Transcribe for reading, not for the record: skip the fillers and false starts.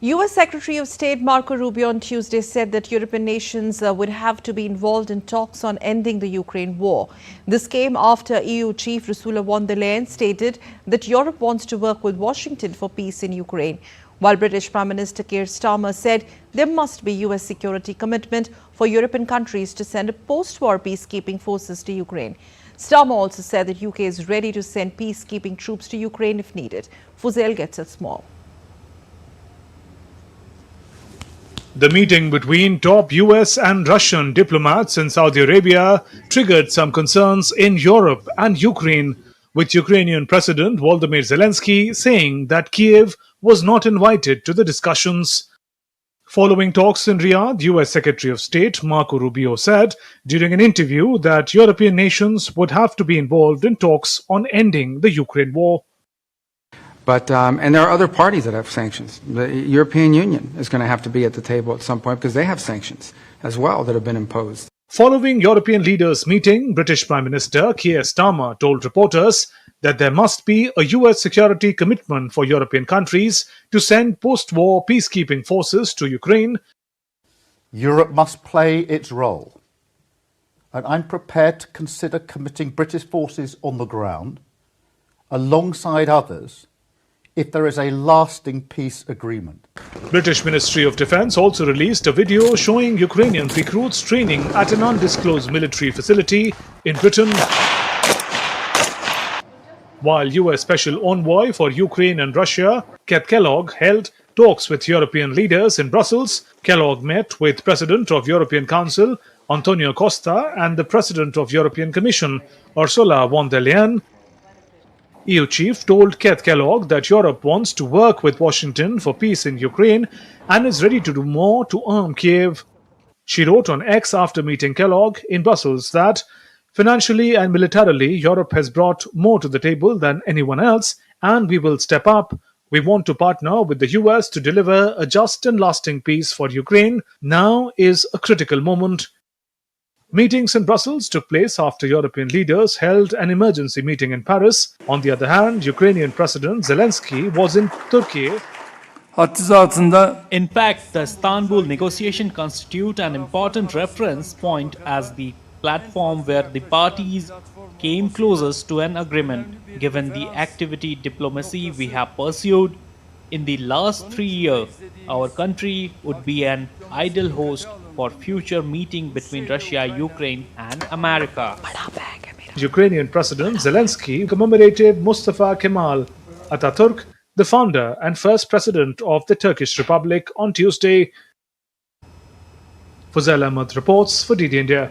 U.S. Secretary of State Marco Rubio on Tuesday said that European nations would have to be involved in talks on ending the Ukraine war. This came after EU Chief Ursula von der Leyen stated that Europe wants to work with Washington for peace in Ukraine, while British Prime Minister Keir Starmer said there must be U.S. security commitment for European countries to send post-war peacekeeping forces to Ukraine. Starmer also said that UK is ready to send peacekeeping troops to Ukraine if needed. Fuzel gets us more. The meeting between top US and Russian diplomats in Saudi Arabia triggered some concerns in Europe and Ukraine, with Ukrainian President Volodymyr Zelensky saying that Kyiv was not invited to the discussions. Following talks in Riyadh, US Secretary of State Marco Rubio said during an interview that European nations would have to be involved in talks on ending the Ukraine war. But, and there are other parties that have sanctions. The European Union is going to have to be at the table at some point because they have sanctions as well that have been imposed. Following European leaders' meeting, British Prime Minister Keir Starmer told reporters that there must be a US security commitment for European countries to send post-war peacekeeping forces to Ukraine. Europe must play its role, and I'm prepared to consider committing British forces on the ground alongside others if there is a lasting peace agreement. British Ministry of Defence also released a video showing Ukrainian recruits training at an undisclosed military facility in Britain. While US Special Envoy for Ukraine and Russia, Keith Kellogg, held talks with European leaders in Brussels, Kellogg met with President of European Council Antonio Costa and the President of European Commission Ursula von der Leyen. EU chief told Keith Kellogg that Europe wants to work with Washington for peace in Ukraine and is ready to do more to arm Kyiv. She wrote on X after meeting Kellogg in Brussels that financially and militarily, Europe has brought more to the table than anyone else, and we will step up. We want to partner with the US to deliver a just and lasting peace for Ukraine. Now is a critical moment. Meetings in Brussels took place after European leaders held an emergency meeting in Paris. On the other hand, Ukrainian President Zelensky was in Turkey. In fact, the Istanbul negotiation constitute an important reference point as the platform where the parties came closest to an agreement, given the activity diplomacy we have pursued. In the last 3 years, our country would be an ideal host for future meeting between Russia, Ukraine and America. Ukrainian President Zelensky commemorated Mustafa Kemal Atatürk, the founder and first president of the Turkish Republic, on Tuesday. Fuzel Ahmed reports for DD India.